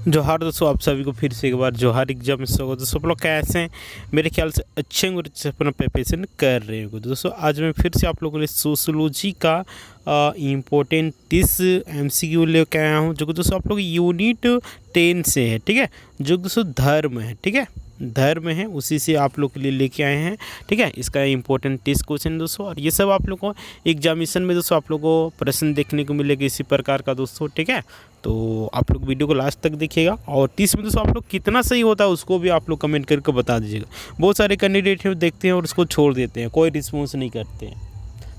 जोहार दोस्तों, आप सभी को फिर से एक बार जोहार एग्जाम में स्वागत। दोस्तों आप लोग कैसे हैं? मेरे ख्याल से अच्छे होंगे, अच्छे अपना प्रिपरेशन कर रहे होंगे। दोस्तों आज मैं फिर से आप लोगों के लिए सोशियोलॉजी का इम्पोर्टेंट 30 MCQ लेके आया हूँ, जो कि दोस्तों आप लोग यूनिट 10 से है। ठीक है, जो दोस्तों धर्म है, ठीक है, धर्म है, उसी से आप लोग के लिए लेके आए हैं। ठीक है, इसका इंपॉर्टेंट 30 क्वेश्चन दोस्तों, और ये सब आप लोग को एग्जामिनेशन में दोस्तों आप लोग को प्रश्न देखने को मिलेगा इसी प्रकार का दोस्तों। ठीक है, तो आप लोग वीडियो को लास्ट तक देखिएगा, और 30 में दोस्तों आप लोग कितना सही होता है उसको भी आप लोग कमेंट करके बता दीजिएगा। बहुत सारे कैंडिडेट हैं देखते हैं और उसको छोड़ देते हैं, कोई रिस्पॉन्स नहीं करते हैं,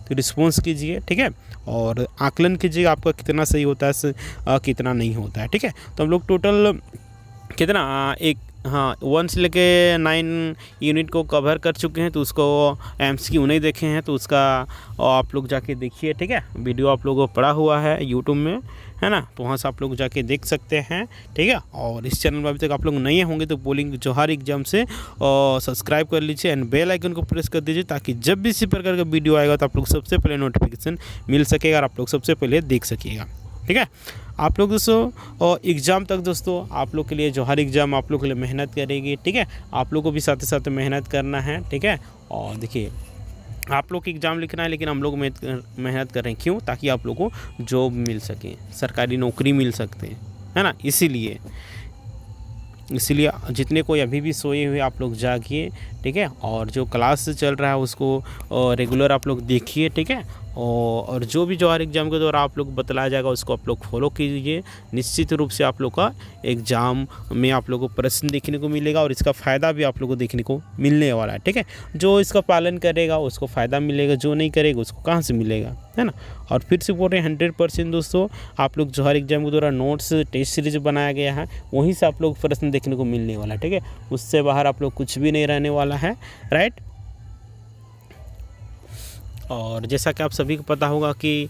तो रिस्पॉन्स कीजिए। ठीक है, और आकलन कीजिए आपका कितना सही होता है, कितना नहीं होता है। ठीक है, तो हम लोग टोटल कितना 1 से लेके 9 यूनिट को कवर कर चुके हैं, तो उसको MCQ नहीं देखे हैं तो उसका आप लोग जाके देखिए। ठीक है, वीडियो आप लोगों को पड़ा हुआ है यूट्यूब में, है ना, तो वहाँ से आप लोग जाके देख सकते हैं। ठीक है, और इस चैनल में अभी तक आप लोग नए होंगे तो बोलेंगे जोहार एग्जाम से सब्सक्राइब कर लीजिए एंड बेल आइकन को प्रेस कर दीजिए, ताकि जब भी इसी प्रकार का वीडियो आएगा तो आप लोग सबसे पहले नोटिफिकेशन मिल सकेगा और आप लोग सबसे पहले देख सकिएगा। ठीक है, आप लोग दोस्तों एग्ज़ाम तक दोस्तों आप लोग के लिए जोहार एग्ज़ाम आप लोग के लिए मेहनत करेगी। ठीक है, आप लोग को भी साथ ही साथ मेहनत करना है। ठीक है, और देखिए आप लोग एग्ज़ाम लिखना है, लेकिन हम लोग मेहनत कर रहे हैं, क्यों? ताकि आप लोग को जॉब मिल सके, सरकारी नौकरी मिल सकते हैं, है ना। इसीलिए जितने कोई अभी भी सोए हुए आप लोग जागिए। ठीक है, और जो क्लास चल रहा है उसको रेगुलर आप लोग देखिए। ठीक है, और जो भी जोहार एग्ज़ाम के द्वारा आप लोग बतलाया जाएगा उसको आप लोग फॉलो कीजिए। निश्चित रूप से आप लोग का एग्ज़ाम में आप लोगों को प्रश्न देखने को मिलेगा और इसका फ़ायदा भी आप लोगों को देखने को मिलने वाला है। ठीक है, जो इसका पालन करेगा उसको फ़ायदा मिलेगा, जो नहीं करेगा उसको कहाँ से मिलेगा, है ना। और फिर से बोल रहे हैं 100% दोस्तों आप लोग जोहार एग्ज़ाम के द्वारा नोट्स टेस्ट सीरीज बनाया गया है, वहीं से आप लोग प्रश्न देखने को मिलने वाला है। ठीक है, उससे बाहर आप लोग कुछ भी नहीं रहने वाला है, राइट। और जैसा कि आप सभी को पता होगा कि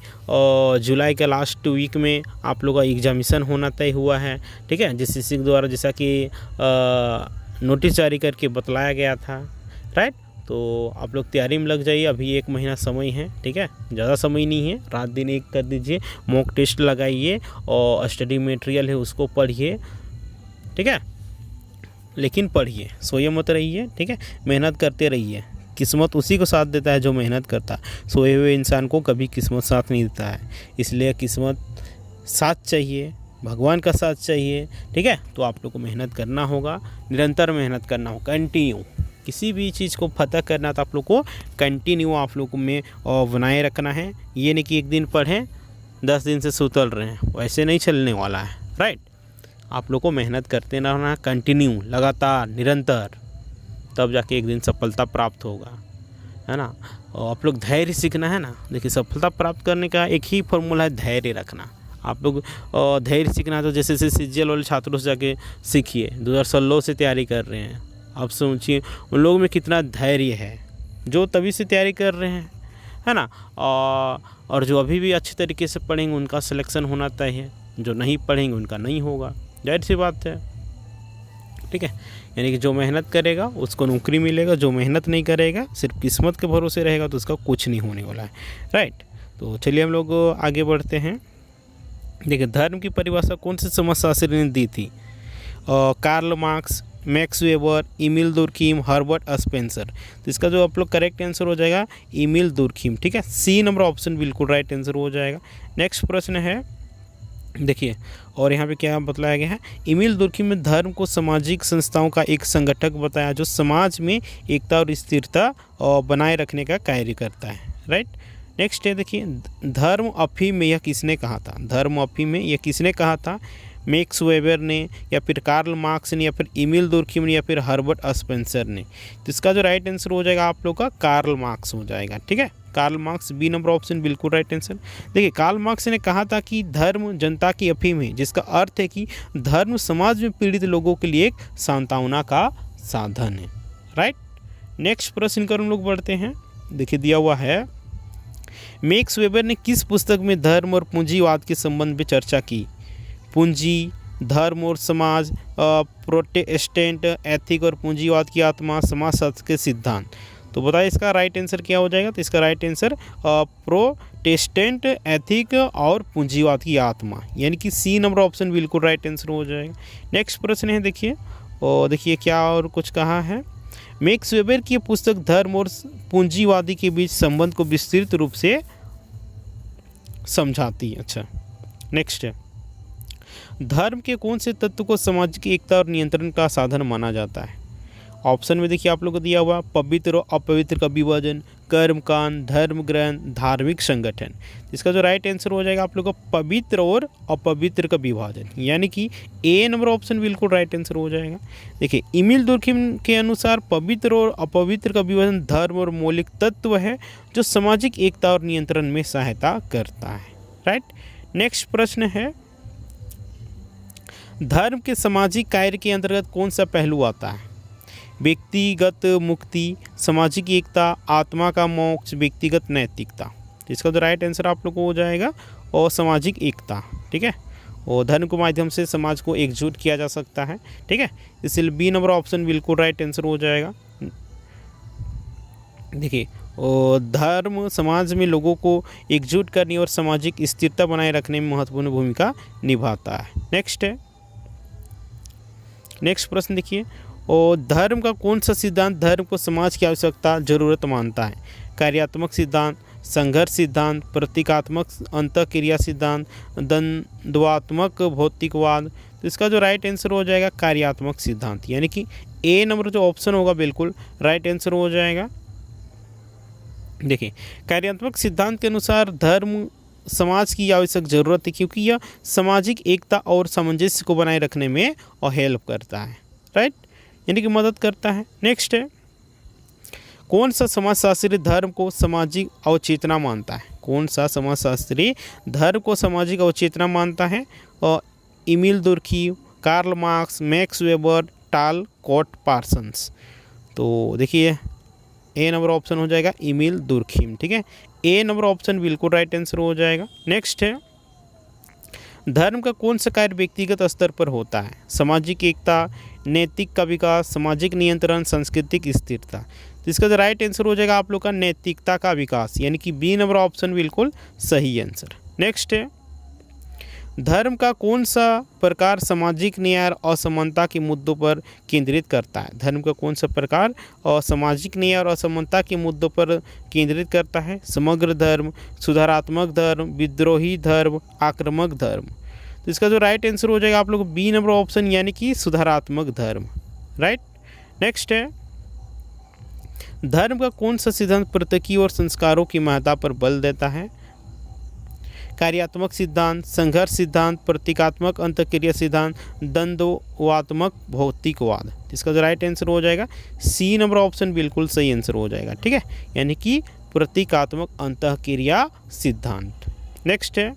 जुलाई के लास्ट वीक में आप लोगों का एग्जामिनेशन होना तय हुआ है। ठीक है, जिस CC के द्वारा जैसा कि नोटिस जारी करके बतलाया गया था, राइट। तो आप लोग तैयारी में लग जाइए, अभी 1 महीना समय है। ठीक है, ज़्यादा समय नहीं है, रात दिन एक कर दीजिए, मॉक टेस्ट लगाइए और स्टडी मटेरियल है उसको पढ़िए। ठीक है, लेकिन पढ़िए, सोए मत रहिए। ठीक है, मेहनत करते रहिए, किस्मत उसी को साथ देता है जो मेहनत करता है। सोए हुए इंसान को कभी किस्मत साथ नहीं देता है, इसलिए किस्मत साथ चाहिए, भगवान का साथ चाहिए। ठीक है, तो आप लोग को मेहनत करना होगा, निरंतर मेहनत करना होगा, कंटिन्यू। किसी भी चीज़ को फतह करना तो आप लोग को कंटिन्यू आप लोग में बनाए रखना है। ये नहीं कि एक दिन पढ़ें 10 दिन से सुतल रहे हैं, वैसे नहीं चलने वाला है, राइट। आप लोग को मेहनत करते रहना, कंटिन्यू, लगातार, निरंतर, तब जाके एक दिन सफलता प्राप्त होगा, है ना। और आप लोग धैर्य सीखना है ना। देखिए, सफलता प्राप्त करने का एक ही फॉर्मूला है, धैर्य रखना। आप लोग धैर्य सीखना है तो जैसे CGL वाले छात्रों से जाके सीखिए, 2016 से तैयारी कर रहे हैं। आप सोचिए उन लोगों में कितना धैर्य है जो तभी से तैयारी कर रहे हैं, है ना। और जो अभी भी अच्छे तरीके से पढ़ेंगे उनका सिलेक्शन होना तय है, जो नहीं पढ़ेंगे उनका नहीं होगा, जाहिर सी बात है। ठीक है, यानी कि जो मेहनत करेगा उसको नौकरी मिलेगा, जो मेहनत नहीं करेगा, सिर्फ किस्मत के भरोसे रहेगा, तो उसका कुछ नहीं होने वाला है, राइट। तो चलिए हम लोग आगे बढ़ते हैं। देखिए, धर्म की परिभाषा कौन से समाजशास्त्री ने दी थी? Karl Marx, Max Weber, Emile Durkheim, Herbert Spencer. तो इसका जो आप लोग करेक्ट आंसर हो जाएगा इमिल दुर्खीम। ठीक है, C नंबर ऑप्शन बिल्कुल राइट आंसर हो जाएगा। नेक्स्ट प्रश्न है, देखिए, और यहाँ पे क्या बतलाया गया है, इमिल दुर्खीम में धर्म को सामाजिक संस्थाओं का एक संगठक बताया जो समाज में एकता और स्थिरता बनाए रखने का कार्य करता है, राइट। नेक्स्ट है, देखिए, धर्म अफीम में यह किसने कहा था? धर्म अफीम में यह किसने कहा था? मैक्स वेबर ने, या फिर कार्ल मार्क्स ने, या फिर इमिल दुर्खीम ने, या फिर हर्बर्ट स्पेंसर ने? तो इसका जो राइट आंसर हो जाएगा आप लोग का कार्ल मार्क्स हो जाएगा। ठीक है, Karl Marx, B number option बिल्कुल राइट आंसर। देखिए, कार्ल मार्क्स ने कहा था कि धर्म जनता की अफीम है, जिसका अर्थ है कि धर्म समाज में पीड़ित लोगों के लिए एक सांत्वना का साधन है, राइट। नेक्स्ट प्रश्न कर हम लोग बढ़ते हैं। देखिए, दिया हुआ है, मैक्स वेबर ने किस पुस्तक में धर्म और पूंजीवाद के संबंध में चर्चा की? पूंजी, धर्म और समाज, प्रोटेस्टेंट एथिक और पूंजीवाद की आत्मा, समाजशास्त्र के सिद्धांत। तो बताइए इसका राइट आंसर क्या हो जाएगा। तो इसका राइट आंसर प्रोटेस्टेंट एथिक और पूंजीवाद की आत्मा, यानी कि सी नंबर ऑप्शन बिल्कुल राइट आंसर हो जाएगा। नेक्स्ट प्रश्न है देखिए, और देखिए क्या और कुछ कहा है। मैक्स वेबर की पुस्तक धर्म और पूंजीवादी के बीच संबंध को विस्तृत रूप से समझाती है। अच्छा, नेक्स्ट है, धर्म के कौन से तत्व को सामाजिक एकता और नियंत्रण का साधन माना जाता है। ऑप्शन में देखिए आप लोग को दिया हुआ पवित्र और अपवित्र का विभाजन, कर्मकांड, धर्म ग्रंथ, धार्मिक संगठन। इसका जो राइट आंसर हो जाएगा आप लोग का पवित्र और अपवित्र का विभाजन, यानी कि ए नंबर ऑप्शन बिल्कुल राइट आंसर हो जाएगा। देखिए इमिल दुर्खिम के अनुसार पवित्र और अपवित्र का विभाजन धर्म और मौलिक तत्व है जो सामाजिक एकता और नियंत्रण में सहायता करता है। राइट। नेक्स्ट प्रश्न है, धर्म के सामाजिक कार्य के अंतर्गत कौन सा पहलू आता है। व्यक्तिगत मुक्ति, सामाजिक एकता, आत्मा का मोक्ष, व्यक्तिगत नैतिकता। तो इसका जो राइट आंसर आप लोग को हो जाएगा और सामाजिक एकता। ठीक है, और धर्म के माध्यम से समाज को एकजुट किया जा सकता है। ठीक है, इसलिए बी नंबर ऑप्शन बिल्कुल राइट आंसर हो जाएगा। देखिए, और धर्म समाज में लोगों को एकजुट करने और सामाजिक स्थिरता बनाए रखने में महत्वपूर्ण भूमिका निभाता है। नेक्स्ट प्रश्न देखिए, और धर्म का कौन सा सिद्धांत धर्म को समाज की आवश्यकता जरूरत मानता है। कार्यात्मक सिद्धांत, संघर्ष सिद्धांत, प्रतीकात्मक अंतःक्रिया सिद्धांत, द्वंद्वात्मक भौतिकवाद। तो इसका जो राइट आंसर हो जाएगा कार्यात्मक सिद्धांत, यानी कि ए नंबर जो ऑप्शन होगा बिल्कुल राइट आंसर हो जाएगा। देखिए, कार्यात्मक सिद्धांत के अनुसार धर्म समाज की आवश्यक जरूरत है क्योंकि यह सामाजिक एकता और सामंजस्य को बनाए रखने में और हेल्प करता है। राइट, यानी कि मदद करता है। नेक्स्ट है, कौन सा समाजशास्त्री धर्म को सामाजिक अवचेतना मानता है। कौन सा समाजशास्त्री धर्म को सामाजिक अवचेतना मानता है। और Emile Durkheim, Karl Marx, Max Weber, Talcott Parsons. तो देखिए ए नंबर ऑप्शन हो जाएगा इमिल दुर्खिम। ठीक है, ए नंबर ऑप्शन बिल्कुल राइट आंसर हो जाएगा। नेक्स्ट है, धर्म का कौन सा कार्य व्यक्तिगत स्तर पर होता है। सामाजिक एकता, नैतिक का विकास, सामाजिक नियंत्रण, सांस्कृतिक स्थिरता। तो इसका जो राइट आंसर हो जाएगा आप लोग का नैतिकता का विकास, यानी कि बी नंबर ऑप्शन बिल्कुल सही आंसर। नेक्स्ट है, धर्म का कौन सा प्रकार सामाजिक न्याय और असमानता के मुद्दों पर केंद्रित करता है। धर्म का कौन सा प्रकार और सामाजिक न्याय और असमानता के मुद्दों पर केंद्रित करता है। समग्र धर्म, सुधारात्मक धर्म, विद्रोही धर्म, आक्रामक धर्म। तो इसका जो राइट आंसर हो जाएगा आप लोग बी नंबर ऑप्शन, यानी कि सुधारात्मक धर्म। राइट। नेक्स्ट है, धर्म का कौन सा सिद्धांत प्रतीकी और संस्कारों की महत्ता पर बल देता है। कार्यात्मक सिद्धांत, संघर्ष सिद्धांत, प्रतीकात्मक अंतःक्रिया सिद्धांत, द्वंद्वात्मक भौतिकवाद। इसका जो राइट आंसर हो जाएगा सी नंबर ऑप्शन बिल्कुल सही आंसर हो जाएगा। ठीक है, यानी कि प्रतीकात्मक अंतःक्रिया सिद्धांत। नेक्स्ट है,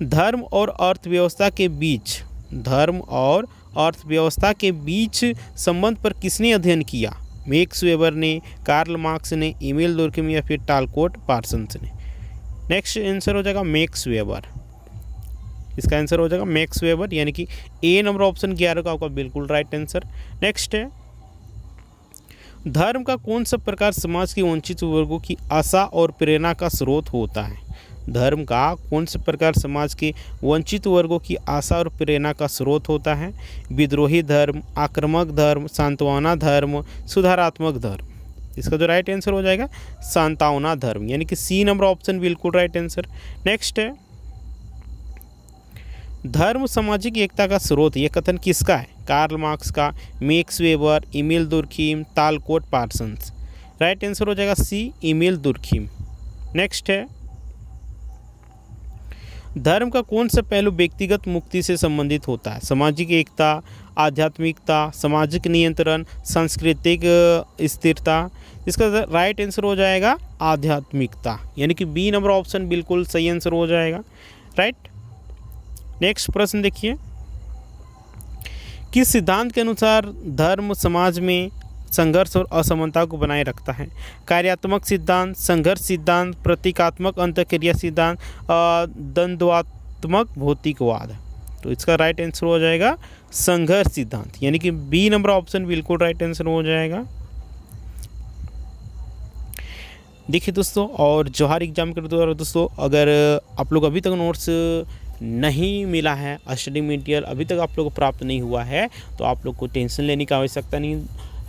धर्म और अर्थव्यवस्था के बीच संबंध पर किसने अध्ययन किया। मैक्स वेबर ने, कार्ल मार्क्स ने, इमिल दुर्खिम या फिर टालकोट पार्सन्स ने। नेक्स्ट आंसर हो जाएगा मैक्स वेबर। इसका आंसर हो जाएगा मैक्स वेबर, यानी कि ए नंबर ऑप्शन 11 का आपका बिल्कुल राइट आंसर। नेक्स्ट है, धर्म का कौन सा प्रकार समाज के वंचित वर्गों की आशा और प्रेरणा का स्रोत होता है। धर्म का कौन सा प्रकार समाज के वंचित वर्गों की आशा और प्रेरणा का स्रोत होता है। विद्रोही धर्म, आक्रामक धर्म, सांत्वना धर्म, सुधारात्मक धर्म। इसका जो राइट आंसर हो जाएगा सांत्वना धर्म, यानी कि सी नंबर ऑप्शन बिल्कुल राइट आंसर। नेक्स्ट है, धर्म सामाजिक एकता का स्रोत, यह कथन किसका है। कार्ल मार्क्स का, Max Weber, Emile Durkheim, Talcott Parsons. Right answer हो जाएगा सी इमिल दुर्खिम। नेक्स्ट है, धर्म का कौन सा पहलू व्यक्तिगत मुक्ति से संबंधित होता है। सामाजिक एकता, आध्यात्मिकता, सामाजिक नियंत्रण, सांस्कृतिक स्थिरता। इसका राइट आंसर हो जाएगा आध्यात्मिकता, यानी कि बी नंबर ऑप्शन बिल्कुल सही आंसर हो जाएगा। राइट। नेक्स्ट प्रश्न देखिए, किस सिद्धांत के अनुसार धर्म समाज में संघर्ष और असमानता को बनाए रखता है। कार्यात्मक सिद्धांत, संघर्ष सिद्धांत, प्रतीकात्मक अंतःक्रिया सिद्धांत, द्वंद्वात्मक भौतिकवाद। तो इसका राइट आंसर हो जाएगा संघर्ष सिद्धांत, यानी कि बी नंबर ऑप्शन बिल्कुल राइट आंसर हो जाएगा। देखिए दोस्तों, और जोहार एग्जाम के द्वारा दोस्तों अगर आप लोग अभी तक नोट्स नहीं मिला है, स्टडी मटेरियल अभी तक आप लोग को प्राप्त नहीं हुआ है, तो आप लोग को टेंशन लेने की आवश्यकता नहीं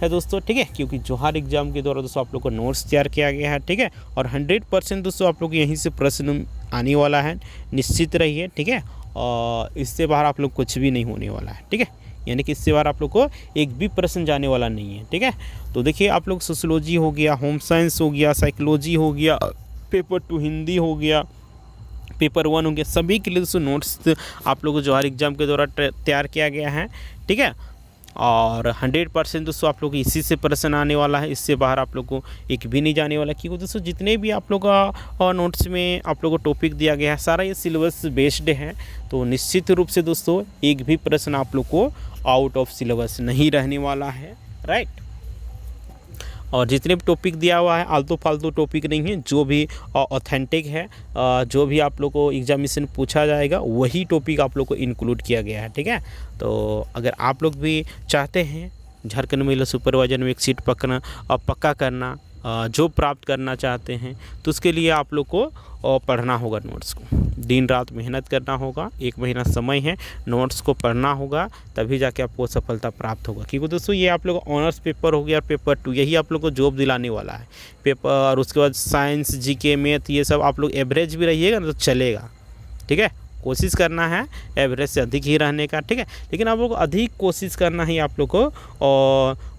है दोस्तों, ठीक है, क्योंकि जोहार एग्जाम के द्वारा दोस्तों आप लोग को नोट्स तैयार किया गया है, ठीक है, और 100% दोस्तों आप लोग यहीं से प्रश्न आने वाला है, निश्चित रहिए, ठीक है, और इससे बाहर आप लोग कुछ भी नहीं होने वाला है, ठीक है, यानी कि इससे बाहर आप लोग को एक भी प्रश्न जाने वाला नहीं है, ठीक है। तो देखिए आप लोग सोशियोलॉजी हो गया, होम साइंस हो गया, साइकोलॉजी हो गया, पेपर 2 हिंदी हो गया, पेपर 1 हो गया, सभी के लिए दोस्तों नोट्स आप लोग को जोहार एग्जाम के द्वारा तैयार किया गया है, ठीक है, और 100% दोस्तों आप लोग को इसी से प्रश्न आने वाला है, इससे बाहर आप लोग को एक भी नहीं जाने वाला, क्योंकि दोस्तों जितने भी आप लोग का नोट्स में आप लोग को टॉपिक दिया गया है सारा ये सिलेबस बेस्ड है, तो निश्चित रूप से दोस्तों एक भी प्रश्न आप लोग को आउट ऑफ सिलेबस नहीं रहने वाला है, राइट। और जितने भी टॉपिक दिया हुआ है आलतू फालतू टॉपिक नहीं है, जो भी ऑथेंटिक है, जो भी आप लोग को एग्जामिनेशन पूछा जाएगा वही टॉपिक आप लोग को इंक्लूड किया गया है, ठीक है। तो अगर आप लोग भी चाहते हैं झारखंड महिला सुपरवाइजर में एक सीट पक्का करना, जो प्राप्त करना चाहते हैं, तो उसके लिए आप लोग को पढ़ना होगा नोट्स को, दिन रात मेहनत करना होगा, 1 महीना समय है, नोट्स को पढ़ना होगा, तभी जाके आपको सफलता प्राप्त होगा, क्योंकि दोस्तों ये आप लोग ऑनर्स पेपर हो गया और पेपर 2 यही आप लोग को जॉब दिलाने वाला है पेपर, और उसके बाद साइंस, जीके, मैथ, ये सब आप लोग एवरेज भी रहिएगा ना तो चलेगा, ठीक है, कोशिश करना है एवरेज से अधिक ही रहने का, ठीक है, लेकिन आप लोग को अधिक कोशिश करना है आप लोग को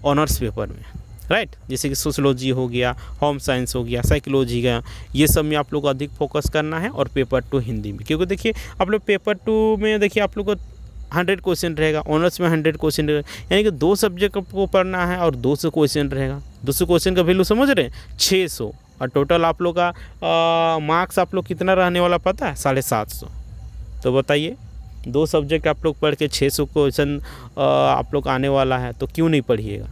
ऑनर्स पेपर में, राइट, जैसे कि सोशियोलॉजी हो गया, होम साइंस हो गया, साइकोलॉजी का, ये सब में आप लोग को अधिक फोकस करना है, और पेपर 2 हिंदी में, क्योंकि देखिए आप लोग पेपर 2 में देखिए आप लोग को 100 क्वेश्चन रहेगा, ऑनर्स में 100 क्वेश्चन रहेगा, यानी कि 2 सब्जेक्ट को पढ़ना है और 200 क्वेश्चन रहेगा, 200 क्वेश्चन का वैल्यू समझ रहे हैं 600, और टोटल आप लोग का मार्क्स आप लोग कितना रहने वाला पता है 750। तो बताइए 2 सब्जेक्ट आप लोग पढ़ के 600 क्वेश्चन आप लोग आने वाला है, तो क्यों नहीं पढ़िएगा।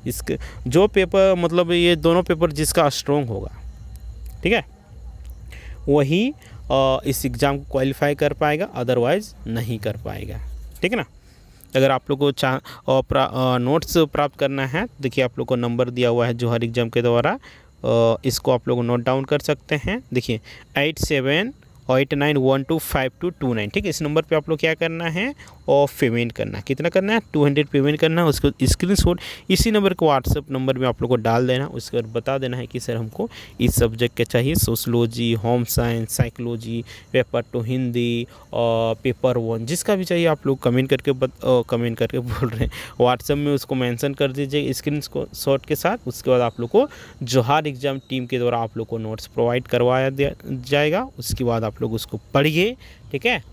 इसके जो पेपर मतलब ये दोनों पेपर जिसका स्ट्रॉन्ग होगा, ठीक है, वही इस एग्ज़ाम को क्वालिफाई कर पाएगा, अदरवाइज़ नहीं कर पाएगा, ठीक है ना। अगर आप लोग को नोट्स प्राप्त करना है, देखिए आप लोग को नंबर दिया हुआ है जोहार एग्ज़ाम के द्वारा, इसको आप लोग नोट डाउन कर सकते हैं, देखिए 8789125229, ठीक है, इस नंबर पे आप लोग क्या करना है और पेमेंट करना है, कितना करना है 200 पेमेंट करना है, उसको स्क्रीनशॉट इसी नंबर को व्हाट्सएप नंबर में आप लोग को डाल देना, उसके बाद बता देना है कि सर हमको इस सब्जेक्ट के चाहिए, sociology, home science, psychology, paper 2 Hindi और पेपर 1, जिसका भी चाहिए आप लोग कमेंट करके बोल रहे हैं, व्हाट्सएप में उसको मेंशन कर दीजिए स्क्रीनशॉट के साथ। उसके बाद आप लोग को जोहार एग्ज़ाम टीम के द्वारा आप लोग को नोट्स प्रोवाइड करवाया जाएगा, उसके बाद आप लोग उसको पढ़िए, ठीक है।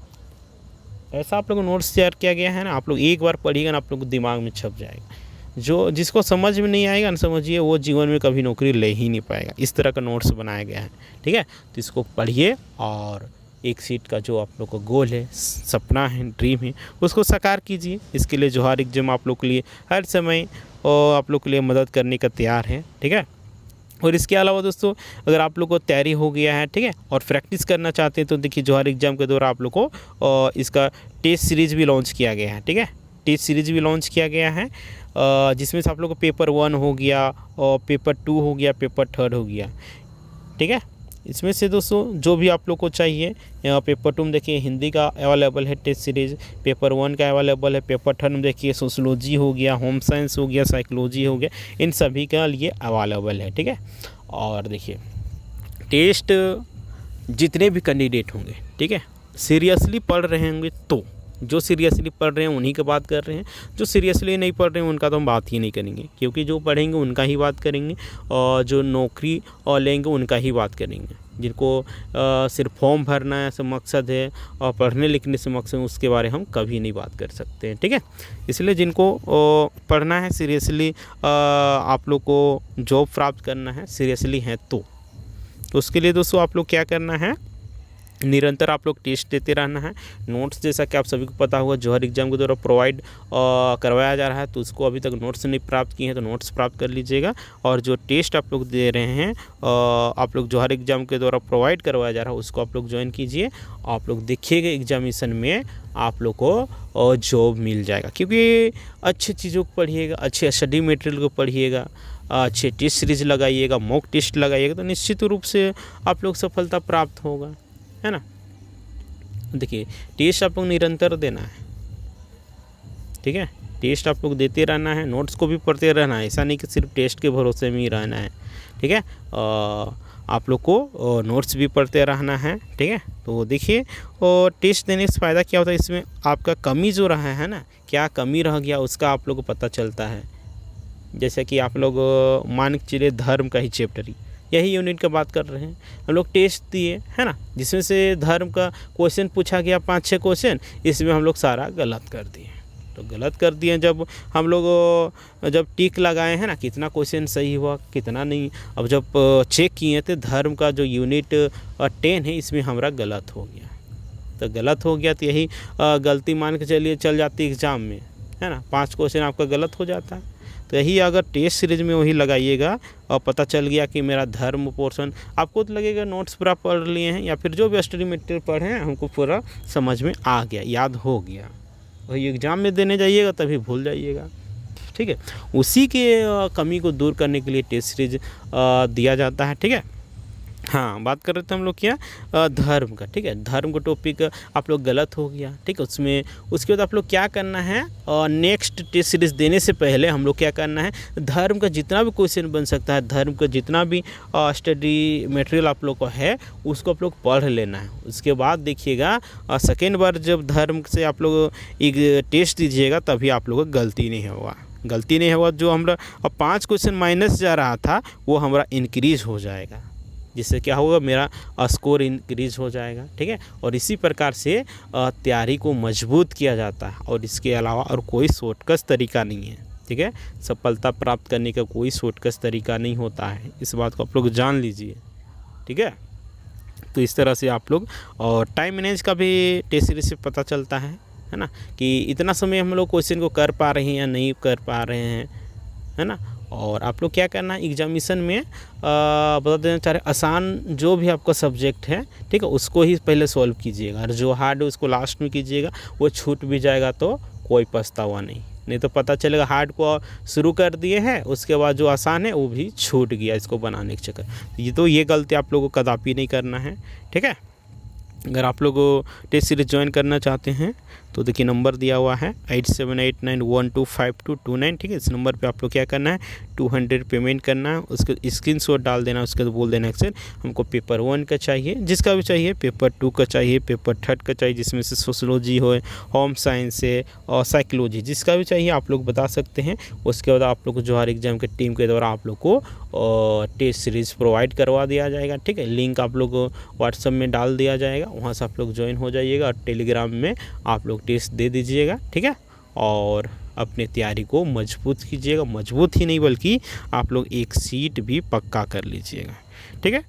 ऐसा आप लोग को नोट्स तैयार किया गया है ना, आप लोग एक बार पढ़िएगा ना आप लोग को दिमाग में छप जाएगा, जो जिसको समझ में नहीं आएगा ना समझिए वो जीवन में कभी नौकरी ले ही नहीं पाएगा, इस तरह का नोट्स बनाया गया है, ठीक है। तो इसको पढ़िए और एक सीट का जो आप लोग का गोल है, सपना है, ड्रीम है, उसको साकार कीजिए। इसके लिए जोहार एग्जाम आप लोग के लिए हर समय और आप लोग के लिए मदद करने का तैयार है, ठीक है। और इसके अलावा दोस्तों अगर आप लोग को तैयारी हो गया है, ठीक है, और प्रैक्टिस करना चाहते हैं तो देखिए जोहार एग्ज़ाम के द्वारा आप लोग को इसका टेस्ट सीरीज़ भी लॉन्च किया गया है, ठीक है, टेस्ट सीरीज़ भी लॉन्च किया गया है, जिसमें से आप लोग को पेपर 1 हो गया और पेपर 2 हो गया, पेपर 3 हो गया, ठीक है। इसमें से दोस्तों जो भी आप लोग को चाहिए, पेपर 2 में देखिए हिंदी का अवेलेबल है टेस्ट सीरीज़, पेपर 1 का अवेलेबल है, पेपर 3 में देखिए सोशियोलॉजी हो गया, होम साइंस हो गया, साइकोलॉजी हो गया, इन सभी का लिए अवेलेबल है, ठीक है। और देखिए टेस्ट जितने भी कैंडिडेट होंगे, ठीक है, सीरियसली पढ़ रहे होंगे, तो जो सीरियसली पढ़ रहे हैं उन्हीं की बात कर रहे हैं, जो सीरियसली नहीं पढ़ रहे हैं उनका तो हम बात ही नहीं करेंगे, क्योंकि जो पढ़ेंगे उनका ही बात करेंगे और जो नौकरी और लेंगे उनका ही बात करेंगे। जिनको सिर्फ फॉर्म भरना है ऐसा मकसद है और पढ़ने लिखने से मकसद, उसके बारे हम कभी नहीं बात कर सकते हैं, ठीक है। इसलिए जिनको पढ़ना है सीरियसली, आप लोग को जॉब प्राप्त करना है सीरियसली है, तो उसके लिए दोस्तों आप लोग क्या करना है, निरंतर आप लोग टेस्ट देते रहना है। नोट्स जैसा कि आप सभी को पता होगा जौहर एग्जाम के द्वारा प्रोवाइड करवाया जा रहा है, तो उसको अभी तक नोट्स नहीं प्राप्त किए हैं तो नोट्स प्राप्त कर लीजिएगा। और जो टेस्ट आप लोग दे रहे हैं आप लोग जौहर एग्जाम के द्वारा प्रोवाइड करवाया जा रहा है उसको आप लोग ज्वाइन कीजिए। आप लोग देखिएगा एग्जामिनेशन में आप लोग को जॉब मिल जाएगा, क्योंकि अच्छी चीज़ों को पढ़िएगा, अच्छे स्टडी मटेरियल को पढ़िएगा, अच्छे टेस्ट सीरीज लगाइएगा, मॉक टेस्ट लगाइएगा, तो निश्चित रूप से आप लोग सफलता प्राप्त होगा, है ना। देखिए टेस्ट आप लोग निरंतर देना है, ठीक है, टेस्ट आप लोग देते रहना है, नोट्स को भी पढ़ते रहना है, ऐसा नहीं कि सिर्फ टेस्ट के भरोसे में ही रहना है, ठीक है। आप लोग को नोट्स भी पढ़ते रहना है, ठीक है। तो देखिए और टेस्ट देने से फ़ायदा क्या होता है, इसमें आपका कमी जो रहा है ना, क्या कमी रह गया उसका आप लोग को पता चलता है। जैसे कि आप लोग मान के चलिए धर्म का ही चैप्टर, यही यूनिट का बात कर रहे हैं, हम लोग टेस्ट दिए है ना, जिसमें से धर्म का क्वेश्चन पूछा गया 5-6 क्वेश्चन, इसमें हम लोग सारा गलत कर दिए। तो गलत कर दिए जब हम लोग जब टिक लगाए हैं ना, कितना क्वेश्चन सही हुआ कितना नहीं, अब जब चेक किए तो धर्म का जो यूनिट 10 है इसमें हमारा गलत हो गया। तो गलत हो गया तो यही गलती मान के चलिए चल जाती एग्ज़ाम में, है ना, 5 क्वेश्चन आपका गलत हो जाता है। तो यही अगर टेस्ट सीरीज में वही लगाइएगा और पता चल गया कि मेरा धर्म पोर्शन, आपको तो लगेगा नोट्स पूरा पढ़ लिए हैं या फिर जो भी स्टडी मटेरियल पढ़े हैं हमको पूरा समझ में आ गया, याद हो गया, वही एग्ज़ाम में देने जाइएगा तभी भूल जाइएगा, ठीक है। उसी के कमी को दूर करने के लिए टेस्ट सीरीज दिया जाता है, ठीक है। हाँ, बात कर रहे थे हम लोग क्या धर्म का, ठीक है। धर्म का टॉपिक आप लोग गलत हो गया, ठीक है। उसमें उसके बाद आप लोग क्या करना है, नेक्स्ट टेस्ट सीरीज देने से पहले हम लोग क्या करना है, धर्म का जितना भी क्वेश्चन बन सकता है, धर्म का जितना भी स्टडी मटेरियल आप लोग को है उसको आप लोग पढ़ लेना है। उसके बाद देखिएगा सेकेंड बार जब धर्म से आप लोग एक टेस्ट दीजिएगा तभी आप लोगों को गलती नहीं होगा, जो हमारा 5 क्वेश्चन माइनस जा रहा था वो हमारा इंक्रीज हो जाएगा, जिससे क्या होगा मेरा स्कोर इंक्रीज हो जाएगा, ठीक है। और इसी प्रकार से तैयारी को मजबूत किया जाता है और इसके अलावा और कोई शॉर्टकट तरीका नहीं है, ठीक है। सफलता प्राप्त करने का कोई शॉर्टकट तरीका नहीं होता है, इस बात को आप लोग जान लीजिए, ठीक है। तो इस तरह से आप लोग और टाइम मैनेज का भी टेस्ट सीरीज से पता चलता है ना, कि इतना समय हम लोग क्वेश्चन को कर पा रहे हैं या नहीं कर पा रहे हैं, है ना। और आप लोग क्या करना है एग्जामिनेशन में बता देना चाह रहे आसान जो भी आपका सब्जेक्ट है, ठीक है, उसको ही पहले सॉल्व कीजिएगा और जो हार्ड है उसको लास्ट में कीजिएगा। वो छूट भी जाएगा तो कोई पछतावा नहीं तो पता चलेगा हार्ड को शुरू कर दिए हैं उसके बाद जो आसान है वो भी छूट गया इसको बनाने के चक्कर। ये गलती आप लोगों को कदापि नहीं करना है, ठीक है। अगर आप लोग टेस्ट सीरीज ज्वाइन करना चाहते हैं तो देखिए नंबर दिया हुआ है 8789125229, ठीक है। इस नंबर पे आप लोग क्या करना है 200 पेमेंट करना है, उसके स्क्रीनशॉट डाल देना, उसके बाद बोल देना सर हमको पेपर 1 का चाहिए, जिसका भी चाहिए, पेपर 2 का चाहिए, पेपर 3 का चाहिए, जिसमें से सोशोलॉजी हो, होम साइंस है और साइकोलॉजी, जिसका भी चाहिए आप लोग बता सकते हैं। उसके बाद आप लोग को जौहर एग्जाम के टीम के द्वारा आप लोग को टेस्ट सीरीज़ प्रोवाइड करवा दिया जाएगा, ठीक है। लिंक आप लोग व्हाट्सएप में डाल दिया जाएगा, वहाँ से आप लोग ज्वाइन हो जाइएगा और टेलीग्राम में आप लोग टेस्ट दे दीजिएगा, ठीक है। और अपने तैयारी को मजबूत कीजिएगा, मजबूत ही नहीं बल्कि आप लोग एक सीट भी पक्का कर लीजिएगा, ठीक है।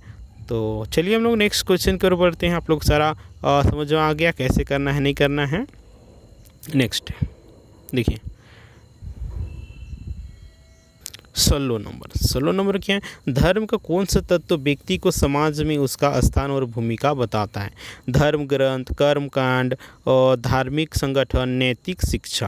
तो चलिए हम लोग नेक्स्ट क्वेश्चन की ओर बढ़ते हैं। आप लोग सारा समझ में आ गया कैसे करना है नहीं करना है। नेक्स्ट देखिए 16 नंबर क्या है, धर्म का कौन सा तत्व व्यक्ति को समाज में उसका स्थान और भूमिका बताता है। धर्म ग्रंथ, कर्मकांड और धार्मिक संगठन, नैतिक शिक्षा।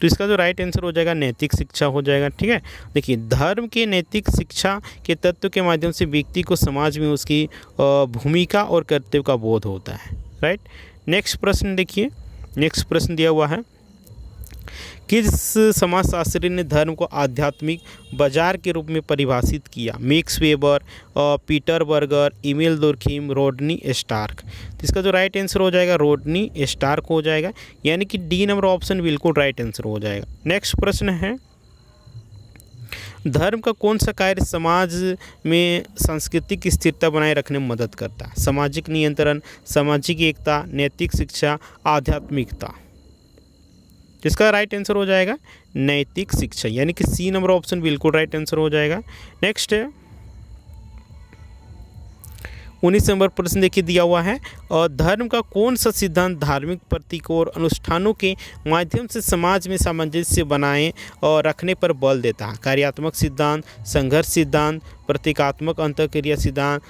तो इसका जो राइट आंसर हो जाएगा नैतिक शिक्षा हो जाएगा, ठीक है। देखिए धर्म के नैतिक शिक्षा के तत्व के माध्यम से व्यक्ति को समाज में उसकी भूमिका और कर्तव्य का बोध होता है, राइट। नेक्स्ट प्रश्न देखिए, नेक्स्ट प्रश्न दिया हुआ है, किस समाजशास्त्री ने धर्म को आध्यात्मिक बाजार के रूप में परिभाषित किया। Max Weber, Peter Berger, Emile Durkheim, Rodney Stark. तो इसका जो राइट आंसर हो जाएगा रोडनी स्टार्क हो जाएगा, यानी कि डी नंबर ऑप्शन बिल्कुल राइट आंसर हो जाएगा। नेक्स्ट प्रश्न है, धर्म का कौन सा कार्य समाज में सांस्कृतिक स्थिरता बनाए रखने में मदद करता है। सामाजिक नियंत्रण, सामाजिक एकता, नैतिक शिक्षा, आध्यात्मिकता। इसका राइट आंसर हो जाएगा नैतिक शिक्षा, यानी कि सी नंबर ऑप्शन बिल्कुल राइट आंसर हो जाएगा। नेक्स्ट है, 19 नंबर प्रश्न देखिए दिया हुआ है, और धर्म का कौन सा सिद्धांत धार्मिक प्रतीकों और अनुष्ठानों के माध्यम से समाज में सामंजस्य बनाए और रखने पर बल देता है? कार्यात्मक सिद्धांत, संघर्ष सिद्धांत, प्रतीकात्मक अंतःक्रिया सिद्धांत,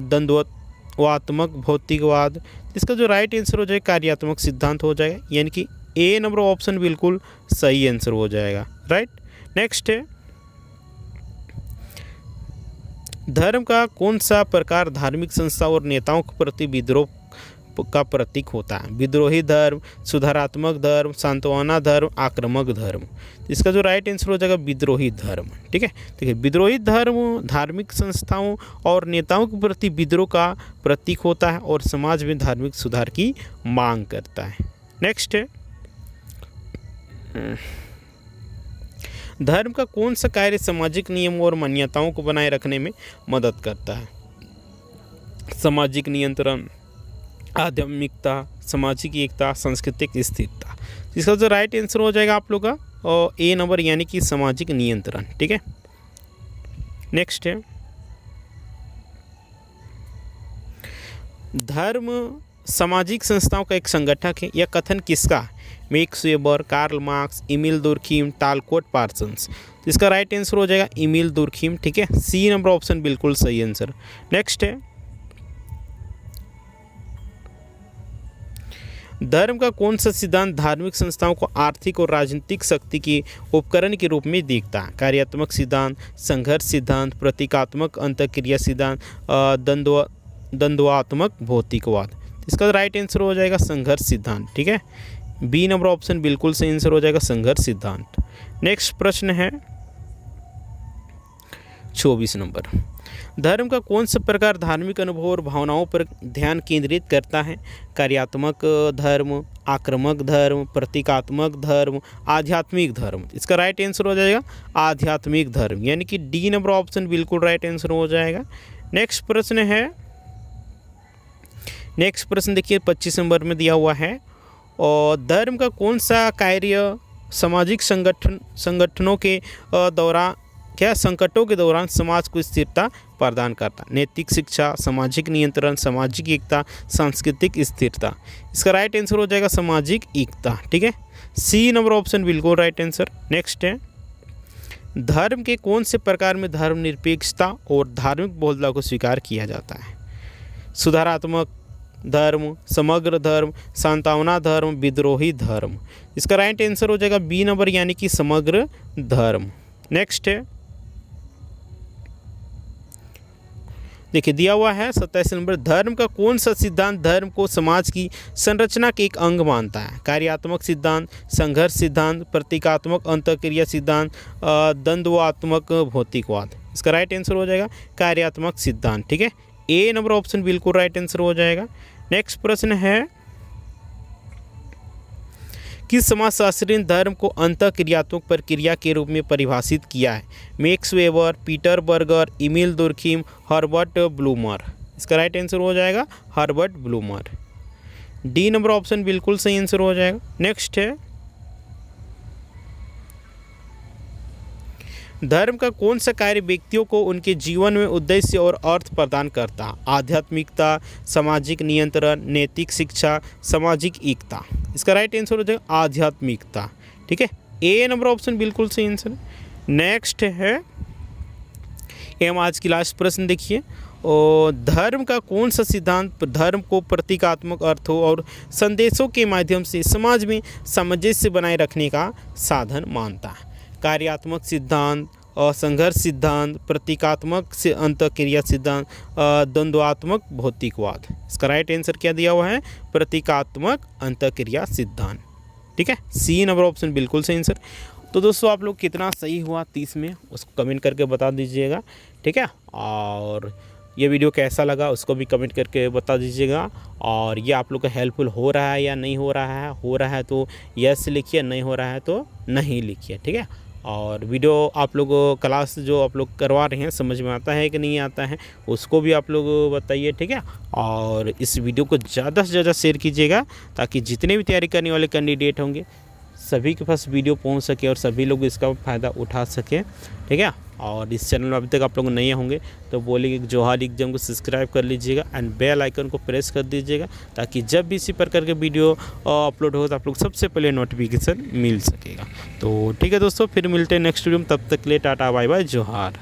द्वंद्वात्मक भौतिकवाद। इसका जो राइट आंसर हो जाएगा कार्यात्मक सिद्धांत हो जाएगा, यानी कि ए नंबर ऑप्शन बिल्कुल सही आंसर हो जाएगा। राइट। नेक्स्ट है, धर्म का कौन सा प्रकार धार्मिक संस्थाओं और नेताओं के प्रति विद्रोह का प्रतीक होता है? विद्रोही धर्म, सुधारात्मक धर्म, सांत्वना धर्म, आक्रामक धर्म। इसका जो राइट आंसर हो जाएगा विद्रोही धर्म। ठीक है, देखिए विद्रोही धर्म धार्मिक संस्थाओं और नेताओं के प्रति विद्रोह का प्रतीक होता है और समाज में धार्मिक सुधार की मांग करता है। नेक्स्ट है, धर्म का कौन सा कार्य सामाजिक नियमों और मान्यताओं को बनाए रखने में मदद करता है? सामाजिक नियंत्रण, आध्यात्मिकता, सामाजिक एकता, सांस्कृतिक स्थिरता। इसका जो राइट आंसर हो जाएगा आप लोग का और ए नंबर, यानी कि सामाजिक नियंत्रण। ठीक है। नेक्स्ट है, धर्म सामाजिक संस्थाओं का एक संगठक है, यह कथन किसका है? Max Weber, Karl Marx, Emile Durkheim, Talcott Parsons. इसका राइट आंसर हो जाएगा एमिल दुर्खीम। ठीक है, सी नंबर ऑप्शन बिल्कुल सही आंसर। नेक्स्ट है, धर्म का कौन सा सिद्धांत धार्मिक संस्थाओं को आर्थिक और राजनीतिक शक्ति के उपकरण के रूप में देखता है? कार्यात्मक सिद्धांत, संघर्ष सिद्धांत, प्रतीकात्मक अंतःक्रिया सिद्धांत, द्वंद्वात्मक भौतिकवाद। इसका राइट आंसर हो जाएगा संघर्ष सिद्धांत। ठीक है, बी नंबर ऑप्शन बिल्कुल सही आंसर हो जाएगा संघर्ष सिद्धांत। नेक्स्ट प्रश्न है 24 नंबर, धर्म का कौन सा प्रकार धार्मिक अनुभव और भावनाओं पर ध्यान केंद्रित करता है? कार्यात्मक धर्म, आक्रामक धर्म, प्रतीकात्मक धर्म, आध्यात्मिक धर्म। इसका राइट आंसर हो जाएगा आध्यात्मिक धर्म, यानी कि डी नंबर ऑप्शन बिल्कुल राइट आंसर हो जाएगा। नेक्स्ट प्रश्न है, नेक्स्ट प्रश्न देखिए 25 नंबर में दिया हुआ है, और धर्म का कौन सा कार्य सामाजिक संगठनों के दौरान संकटों के दौरान समाज को स्थिरता प्रदान करता? नैतिक शिक्षा, सामाजिक नियंत्रण, सामाजिक एकता, सांस्कृतिक स्थिरता। इसका राइट आंसर हो जाएगा सामाजिक एकता। ठीक है, सी नंबर ऑप्शन बिल्कुल राइट आंसर। नेक्स्ट है, धर्म के कौन से प्रकार में धर्मनिरपेक्षता और धार्मिक बहुलता को स्वीकार किया जाता है? सुधारात्मक धर्म, समग्र धर्म, सांत्वना धर्म, विद्रोही धर्म। इसका राइट आंसर हो जाएगा बी नंबर, यानी कि समग्र धर्म। नेक्स्ट है, देखिए दिया हुआ है 27 नंबर, धर्म का कौन सा सिद्धांत धर्म को समाज की संरचना के एक अंग मानता है? कार्यात्मक सिद्धांत, संघर्ष सिद्धांत, प्रतीकात्मक अंतःक्रिया सिद्धांत, द्वंद्वात्मक भौतिकवाद। इसका राइट आंसर हो जाएगा कार्यात्मक सिद्धांत। ठीक है, ए नंबर ऑप्शन बिल्कुल राइट आंसर हो जाएगा। नेक्स्ट प्रश्न है, किस समाजशास्त्री ने धर्म को अंतःक्रियात्मक प्रक्रिया के रूप में परिभाषित किया है? Max Weber, Peter Berger, Emile Durkheim, Herbert Blumer. इसका राइट आंसर हो जाएगा Herbert Blumer. D number option बिल्कुल सही आंसर हो जाएगा। नेक्स्ट है, धर्म का कौन सा कार्य व्यक्तियों को उनके जीवन में उद्देश्य और अर्थ प्रदान करता है? आध्यात्मिकता, सामाजिक नियंत्रण, नैतिक शिक्षा, सामाजिक एकता। इसका राइट आंसर हो जाएगा आध्यात्मिकता। ठीक है, ए नंबर ऑप्शन बिल्कुल सही आंसर। नेक्स्ट है, एम आज की लास्ट प्रश्न देखिए, और धर्म का कौन सा सिद्धांत धर्म को प्रतीकात्मक अर्थों और संदेशों के माध्यम से समाज में सामंजस्य बनाए रखने का साधन मानता है? कार्यात्मक सिद्धांत, संघर्ष सिद्धांत, प्रतीकात्मक से अंतःक्रिया सिद्धांत, द्वंद्वात्मक भौतिकवाद। इसका राइट आंसर क्या दिया हुआ है? प्रतीकात्मक अंतःक्रिया सिद्धांत। ठीक है, सी नंबर ऑप्शन बिल्कुल सही आंसर। तो दोस्तों आप लोग कितना सही हुआ 30 में उसको कमेंट करके बता दीजिएगा। ठीक है, और ये वीडियो कैसा लगा उसको भी कमेंट करके बता दीजिएगा। और ये आप लोग का हेल्पफुल हो रहा है या नहीं हो रहा है तो यस लिखिए, नहीं हो रहा है तो नहीं लिखिए। ठीक है, और वीडियो आप लोग क्लास जो आप लोग करवा रहे हैं समझ में आता है कि नहीं आता है उसको भी आप लोग बताइए। ठीक है, और इस वीडियो को ज़्यादा से ज़्यादा शेयर कीजिएगा ताकि जितने भी तैयारी करने वाले कैंडिडेट होंगे सभी के पास वीडियो पहुंच सके और सभी लोग इसका फ़ायदा उठा सकें। ठीक है, और इस चैनल में अभी तक आप लोग नए होंगे तो बोलेंगे कि जोहार एग्जाम को सब्सक्राइब कर लीजिएगा एंड बेल आइकन को प्रेस कर दीजिएगा, ताकि जब भी इसी प्रकार के वीडियो अपलोड हो तो आप लोग सबसे पहले नोटिफिकेशन मिल सकेगा। तो ठीक है दोस्तों, फिर मिलते हैं नेक्स्ट वीडियो में, तब तक के लिए टाटा बाय बाय जोहार।